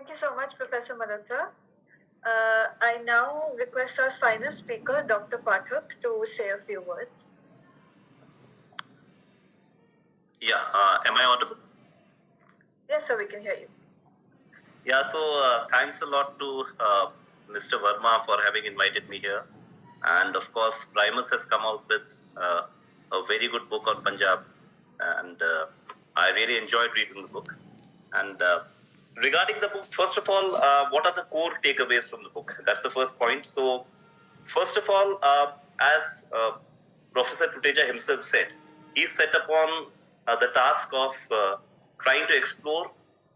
Thank you so much, Professor Malhotra. I now request our final speaker, Dr. Pathak, to say a few words. Yeah, am I audible? Yes, sir, we can hear you. Yeah, so thanks a lot to Mr. Verma for having invited me here. And of course, Primus has come out with a very good book on Punjab. And I really enjoyed reading the book. And regarding the book, first of all, what are the core takeaways from the book? That's the first point. So, first of all, as Professor Tuteja himself said, he set upon the task of trying to explore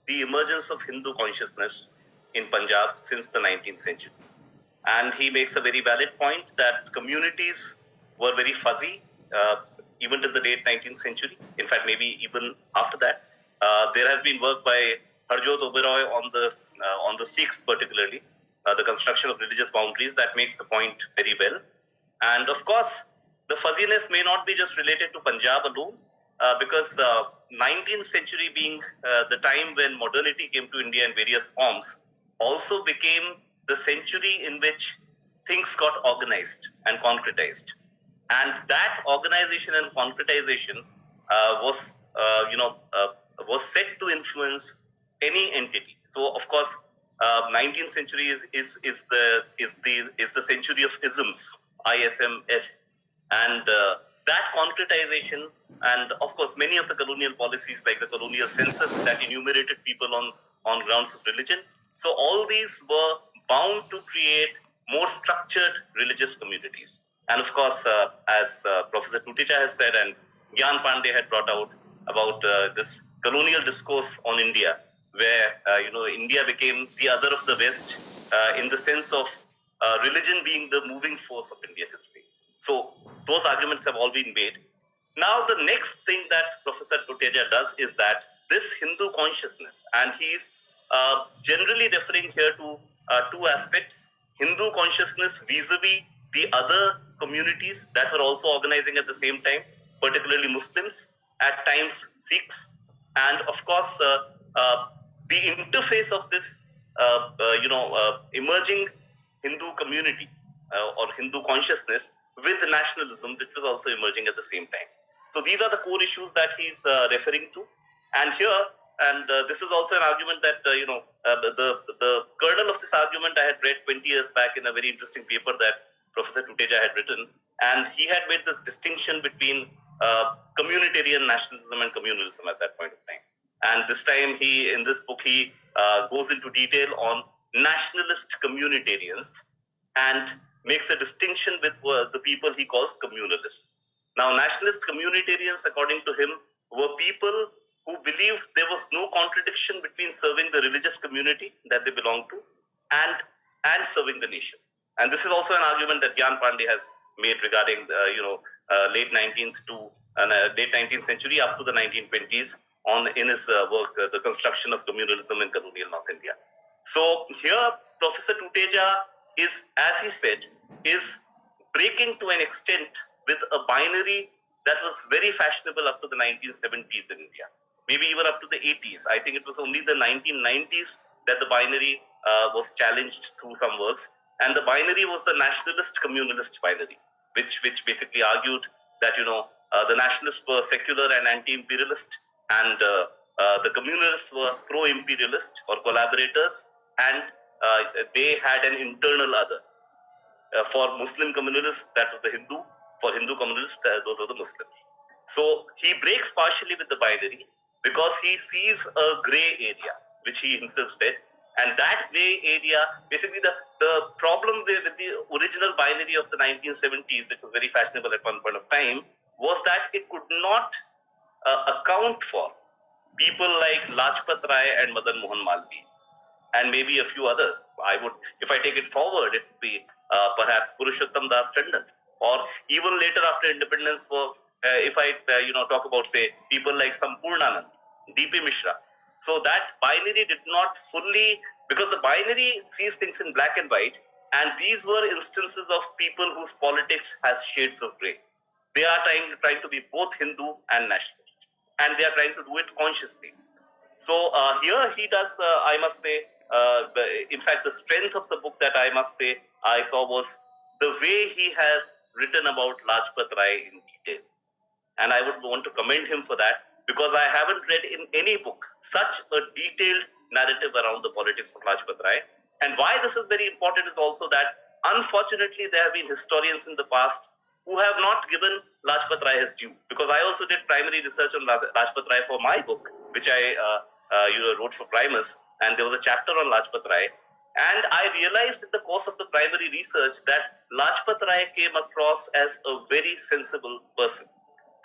the emergence of Hindu consciousness in Punjab since the 19th century. And he makes a very valid point that communities were very fuzzy even till the late 19th century. In fact, maybe even after that. There has been work by Harjot Oberoi on the Sikhs particularly, the construction of religious boundaries that makes the point very well. And of course, the fuzziness may not be just related to Punjab alone, because 19th century being the time when modernity came to India in various forms, also became the century in which things got organized and concretized. And that organization and concretization was set to influence any entity. So, of course, 19th century is the century of isms, ISMS, and that concretization, and of course, many of the colonial policies like the colonial census that enumerated people on grounds of religion. So, all these were bound to create more structured religious communities. And of course, as Professor Tuteja has said, and Gyan Pandey had brought out about this colonial discourse on India, where India became the other of the West in the sense of religion being the moving force of Indian history. So those arguments have all been made. Now the next thing that Professor Tuteja does is that this Hindu consciousness, and he's generally referring here to two aspects: Hindu consciousness vis-a-vis the other communities that were also organizing at the same time, particularly Muslims, at times Sikhs, and of course the interface of this emerging Hindu community or Hindu consciousness with nationalism, which was also emerging at the same time. So these are the core issues that he's referring to. And here, and this is also an argument that, the kernel of this argument I had read 20 years back in a very interesting paper that Professor Tuteja had written. And he had made this distinction between communitarian nationalism and communalism at that point of time. And this time, in this book, he goes into detail on nationalist communitarians and makes a distinction with the people he calls communalists. Now, nationalist communitarians, according to him, were people who believed there was no contradiction between serving the religious community that they belonged to and serving the nation. And this is also an argument that Gyan Pandey has made regarding late 19th century up to the 1920s in his work, The Construction of Communalism in Colonial North India. So here, Professor Tuteja is, as he said, is breaking to an extent with a binary that was very fashionable up to the 1970s in India, maybe even up to the 80s. I think it was only the 1990s that the binary was challenged through some works. And the binary was the nationalist communalist binary, which basically argued that, the nationalists were secular and anti-imperialist, and the communalists were pro-imperialist or collaborators, and they had an internal other. For Muslim communalists, that was the Hindu. For Hindu communalists, those were the Muslims. So he breaks partially with the binary because he sees a gray area, which he himself said. And that gray area, basically the problem with the original binary of the 1970s, which was very fashionable at one point of time, was that it could not account for people like Lajpat Rai and Madan Mohan Malviya, and maybe a few others. If I take it forward, it would be perhaps Purushottam Das Tandon, or even later after independence, if I talk about, say, people like Sampurnanand, D.P. Mishra. So that binary did not fully, because the binary sees things in black and white, and these were instances of people whose politics has shades of gray. They are trying to be both Hindu and nationalist, and they are trying to do it consciously. So here he does, I must say, in fact, the strength of the book that I must say I saw was the way he has written about Lajpat Rai in detail. And I would want to commend him for that, because I haven't read in any book such a detailed narrative around the politics of Lajpat Rai. And why this is very important is also that, unfortunately, there have been historians in the past who have not given Lajpat Rai his due. Because I also did primary research on Lajpat Rai for my book, which I wrote for Primus, and there was a chapter on Lajpat Rai. And I realized in the course of the primary research that Lajpat Rai came across as a very sensible person.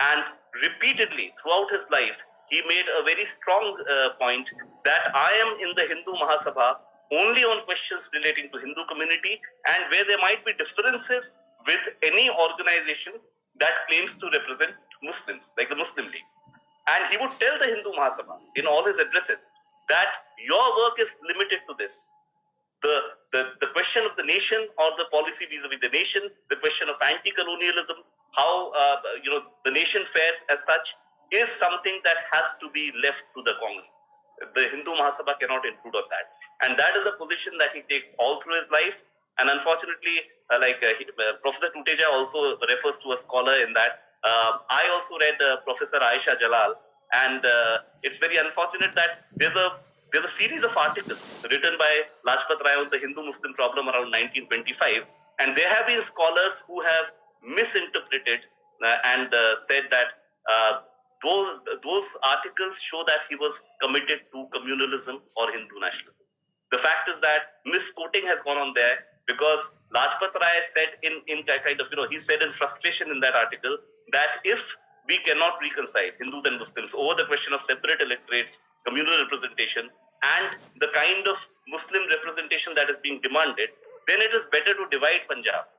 And repeatedly throughout his life, he made a very strong point that I am in the Hindu Mahasabha only on questions relating to Hindu community, and where there might be differences with any organization that claims to represent Muslims, like the Muslim League. And he would tell the Hindu Mahasabha in all his addresses that your work is limited to this. The question of the nation or the policy vis-a-vis the nation, the question of anti-colonialism, how the nation fares as such, is something that has to be left to the Congress. The Hindu Mahasabha cannot intrude on that. And that is a position that he takes all through his life. And unfortunately, Professor Tuteja also refers to a scholar in that. I also read Professor Aisha Jalal, and it's very unfortunate that there's a series of articles written by Lajpat Rai on the Hindu-Muslim problem around 1925, and there have been scholars who have misinterpreted and said that those articles show that he was committed to communalism or Hindu nationalism. The fact is that misquoting has gone on there, because Lajpat Rai said he said in frustration in that article that if we cannot reconcile Hindus and Muslims over the question of separate electorates, communal representation, and the kind of Muslim representation that is being demanded, then it is better to divide Punjab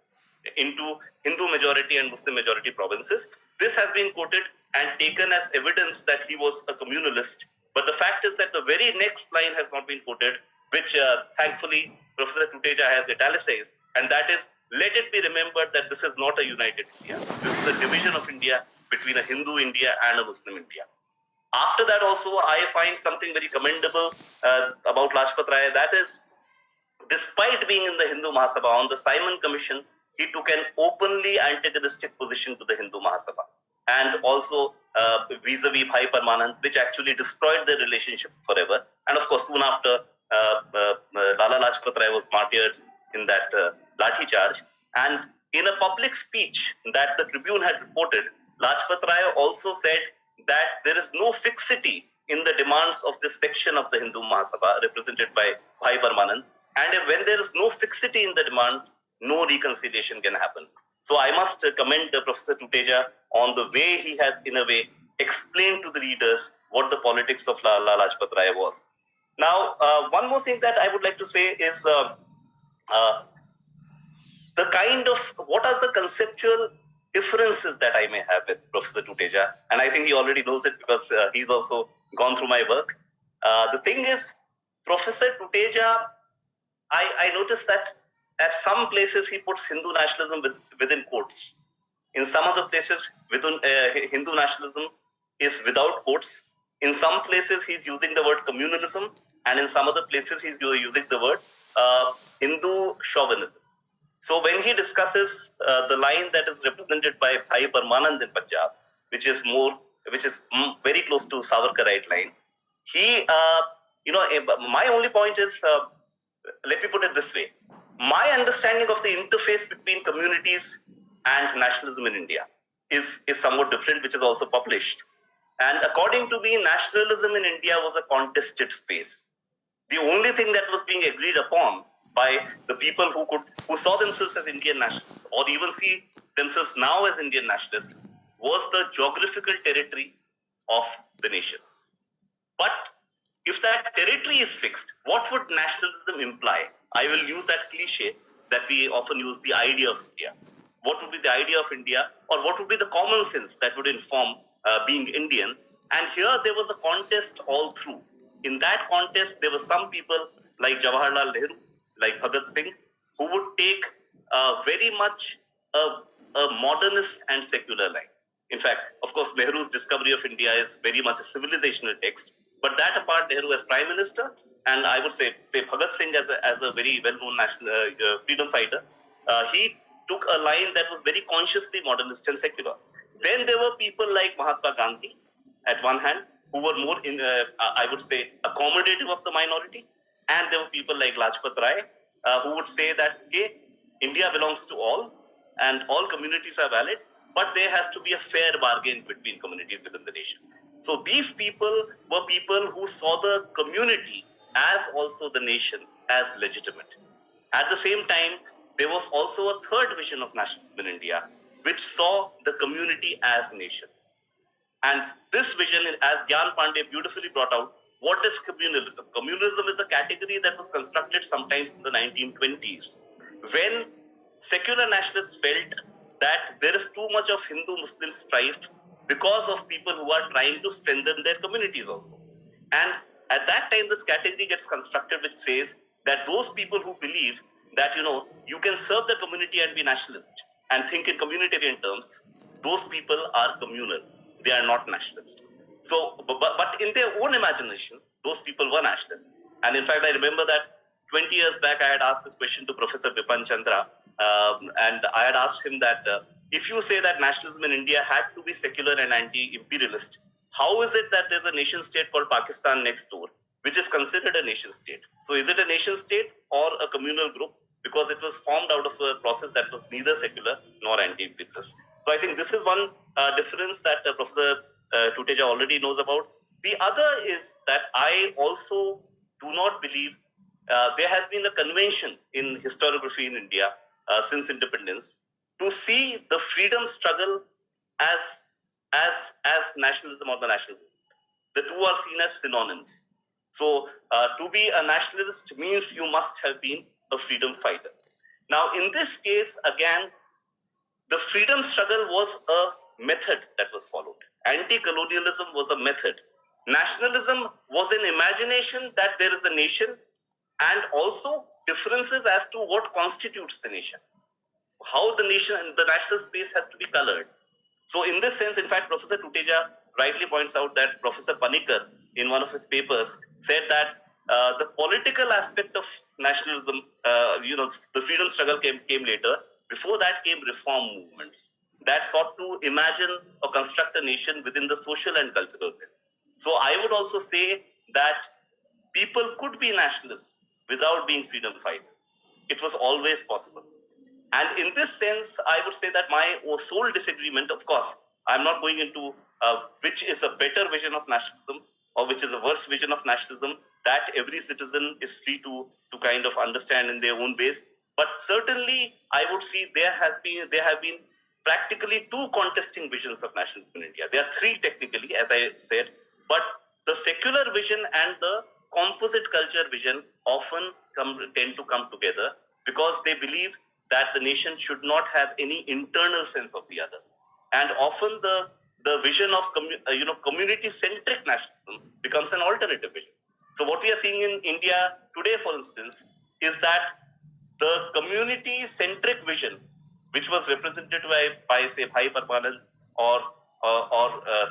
into Hindu majority and Muslim majority provinces. This has been quoted and taken as evidence that he was a communalist. But the fact is that the very next line has not been quoted, which thankfully Professor Tuteja has italicized, and that is, let it be remembered that this is not a united India. This is a division of India between a Hindu India and a Muslim India. After that also, I find something very commendable about Lajpat Rai. That is, despite being in the Hindu Mahasabha, on the Simon Commission, he took an openly antagonistic position to the Hindu Mahasabha. And also vis-a-vis Bhai Parmanand, which actually destroyed their relationship forever. And of course, soon after, Lala Lajpat Rai was martyred in that lathi charge. And in a public speech that the Tribune had reported, Lajpat Rai also said that there is no fixity in the demands of this section of the Hindu Mahasabha represented by Bhai Parmanand. And when there is no fixity in the demand, no reconciliation can happen. So I must commend Professor Tuteja on the way he has, in a way, explained to the readers what the politics of Lala Lajpat Rai was. Now, one more thing that I would like to say is the kind of, what are the conceptual differences that I may have with Professor Tuteja, and I think he already knows it because he's also gone through my work. The thing is, Professor Tuteja, I noticed that at some places he puts Hindu nationalism within quotes. In some other places, Hindu nationalism is without quotes. In some places, he's using the word communalism, and in some other places, he's using the word Hindu chauvinism. So when he discusses the line that is represented by Bhai Parmanand in Punjab, which is very close to Savarkarite line, he, my only point is, let me put it this way. My understanding of the interface between communities and nationalism in India is somewhat different, which is also published. And according to me, nationalism in India was a contested space. The only thing that was being agreed upon by the people who saw themselves as Indian nationalists, or even see themselves now as Indian nationalists, was the geographical territory of the nation. But if that territory is fixed, what would nationalism imply? I will use that cliche that we often use, the idea of India. What would be the idea of India, or what would be the common sense that would inform being Indian? And here there was a contest all through. In that contest, there were some people like Jawaharlal Nehru, like Bhagat Singh, who would take very much a modernist and secular line. In fact, of course, Nehru's discovery of India is very much a civilizational text. But that apart, Nehru as Prime Minister and I would say Bhagat Singh as a very well-known national freedom fighter, he took a line that was very consciously modernist and secular. Then there were people like Mahatma Gandhi, at one hand, who were more I would say, accommodative of the minority, and there were people like Lajpat Rai, who would say that, okay, India belongs to all, and all communities are valid, but there has to be a fair bargain between communities within the nation. So these people were people who saw the community as also the nation as legitimate. At the same time, there was also a third vision of nationalism in India, which saw the community as nation. And this vision, as Gyan Pandey beautifully brought out, what is communalism? Communalism is a category that was constructed sometimes in the 1920s, when secular nationalists felt that there is too much of Hindu-Muslim strife because of people who are trying to strengthen their communities also. And at that time, this category gets constructed, which says that those people who believe that, you can serve the community and be nationalist and think in communitarian terms, those people are communal. They are not nationalist. So, but in their own imagination, those people were nationalists. And in fact, I remember that 20 years back, I had asked this question to Professor Bipan Chandra, and I had asked him that if you say that nationalism in India had to be secular and anti-imperialist, how is it that there's a nation state called Pakistan next door, which is considered a nation state? So is it a nation state or a communal group? Because it was formed out of a process that was neither secular nor anti-imperialist. So I think this is one difference that Professor Tuteja already knows about. The other is that I also do not believe there has been a convention in historiography in India since independence to see the freedom struggle as nationalism or the national movement. The two are seen as synonyms. So to be a nationalist means you must have been a freedom fighter. Now, in this case, again, the freedom struggle was a method that was followed. Anti-colonialism was a method. Nationalism was an imagination that there is a nation, and also differences as to what constitutes the nation, how the nation and the national space has to be colored. So in this sense, in fact, Professor Tuteja rightly points out that Professor Panikkar, in one of his papers, said that the political aspect of nationalism, the freedom struggle came later. Before that came reform movements that sought to imagine or construct a nation within the social and cultural realm. So I would also say that people could be nationalists without being freedom fighters. It was always possible. And in this sense, I would say that my sole disagreement, of course, I'm not going into which is a better vision of nationalism or which is a worse vision of nationalism, that every citizen is free to kind of understand in their own ways. But certainly, I would see there have been practically two contesting visions of nationalism in India. There are three technically, as I said, but the secular vision and the composite culture vision often tend to come together because they believe that the nation should not have any internal sense of the other. And often the vision of community-centric nationalism becomes an alternative vision. So what we are seeing in India today, for instance, is that the community-centric vision, which was represented by say, Bhai Parmanand or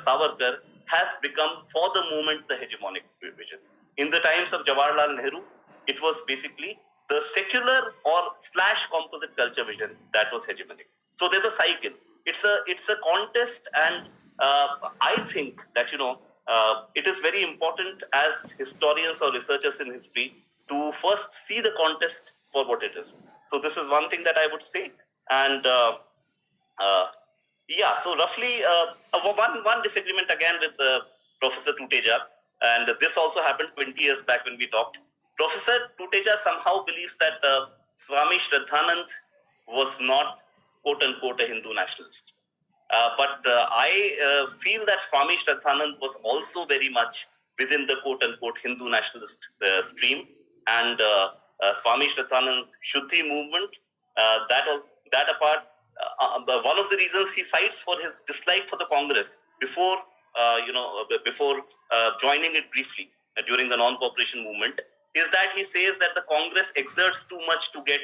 Savarkar, has become, for the moment, the hegemonic vision. In the times of Jawaharlal Nehru, it was basically the secular or / composite culture vision that was hegemonic. So there's a cycle. It's a contest, and I think that it is very important as historians or researchers in history to first see the contest for what it is. So this is one thing that I would say, and so roughly one disagreement again with Professor Tuteja, and this also happened 20 years back when we talked. Professor Tuteja somehow believes that Swami Shraddhanand was not quote-unquote a Hindu nationalist. But I feel that Swami Shraddhanand was also very much within the quote-unquote Hindu nationalist stream, and Swami Shraddhanand's Shuddhi movement, that apart, one of the reasons he cites for his dislike for the Congress before joining it briefly during the non-cooperation movement is that he says that the Congress exerts too much to get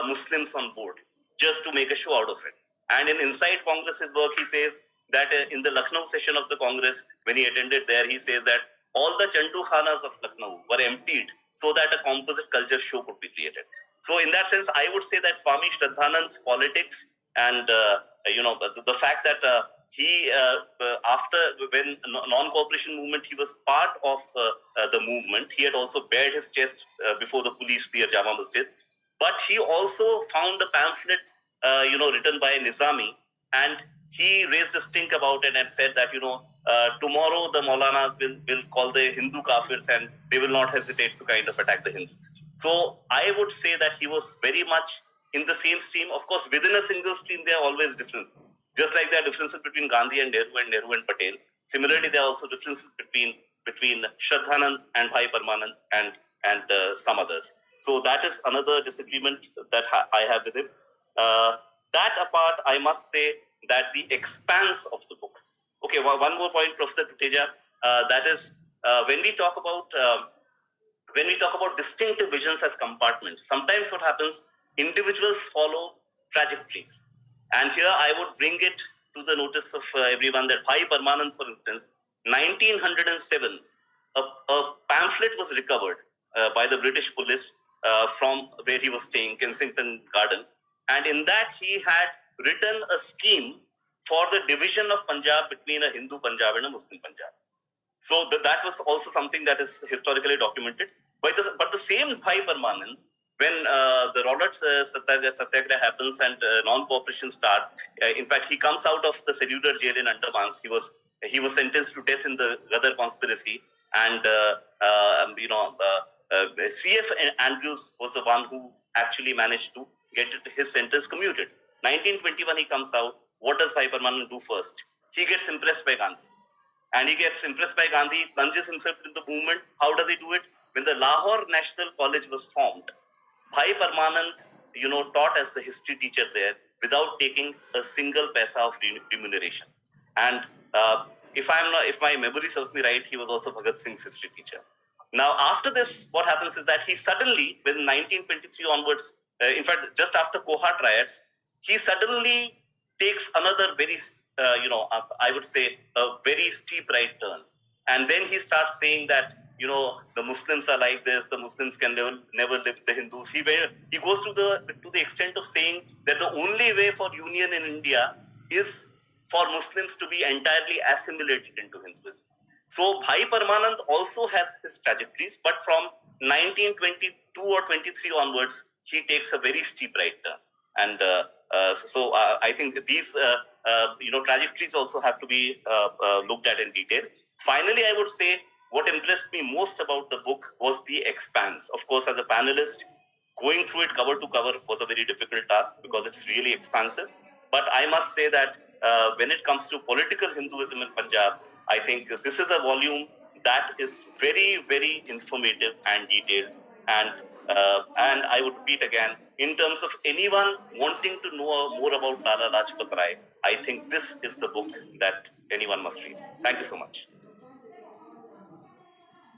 Muslims on board, just to make a show out of it. And in Inside Congress's work, he says that in the Lucknow session of the Congress, when he attended there, he says that all the Chandu Khanas of Lucknow were emptied so that a composite culture show could be created. So in that sense, I would say that Swami Shraddhanand's politics and the fact that he after when non-cooperation movement, he was part of the movement. He had also bared his chest before the police near Jama Masjid, but he also found a pamphlet written by Nizami, and he raised a stink about it and said that tomorrow the Maulanas will call the Hindu kafirs and they will not hesitate to kind of attack the Hindus. So I would say that he was very much in the same stream. Of course, within a single stream, there are always differences. Just like there are differences between Gandhi and Nehru and Patel. Similarly, there are also differences between Shraddhanand and Bhai Parmanand and some others. So that is another disagreement that I have with him. That apart, I must say that the expanse of the book. Okay, one more point, Professor Tuteja. That is when we talk about distinctive visions as compartments, sometimes what happens, individuals follow trajectories. And here I would bring it to the notice of everyone that Bhai Parmanand, for instance, 1907, a pamphlet was recovered by the British police from where he was staying, Kensington Garden. And in that he had written a scheme for the division of Punjab between a Hindu Punjab and a Muslim Punjab. So that was also something that is historically documented. But the same Bhai Parmanand, when the Roberts Satyagraha happens and non-cooperation starts, in fact, he comes out of the cellular jail in Andamans. He was sentenced to death in the Ghadar conspiracy, and C.F. Andrews was the one who actually managed to get his sentence commuted. 1921, he comes out. What does Bhai Parmanand do first? He gets impressed by Gandhi. And he gets impressed by Gandhi, plunges himself into the movement. How does he do it? When the Lahore National College was formed, Bhai Parmanand, taught as the history teacher there without taking a single paisa of remuneration. And if my memory serves me right, he was also Bhagat Singh's history teacher. Now, after this, what happens is that he suddenly, when 1923 onwards, in fact, just after Kohat riots, he suddenly takes another very, I would say, a very steep right turn. And then he starts saying that, the Muslims are like this, the Muslims can never live with the Hindus. He goes to the extent of saying that the only way for union in India is for Muslims to be entirely assimilated into Hinduism. So Bhai Parmanand also has his trajectories, but from 1922 or 23 onwards, he takes a very steep right turn. And so I think these trajectories also have to be looked at in detail. Finally, I would say what impressed me most about the book was the expanse. Of course, as a panelist, going through it cover to cover was a very difficult task because it's really expansive. But I must say that when it comes to political Hinduism in Punjab, I think this is a volume that is very, very informative and detailed. And I would repeat again, in terms of anyone wanting to know more about Lala Lajpat Rai, I think this is the book that anyone must read. Thank you so much.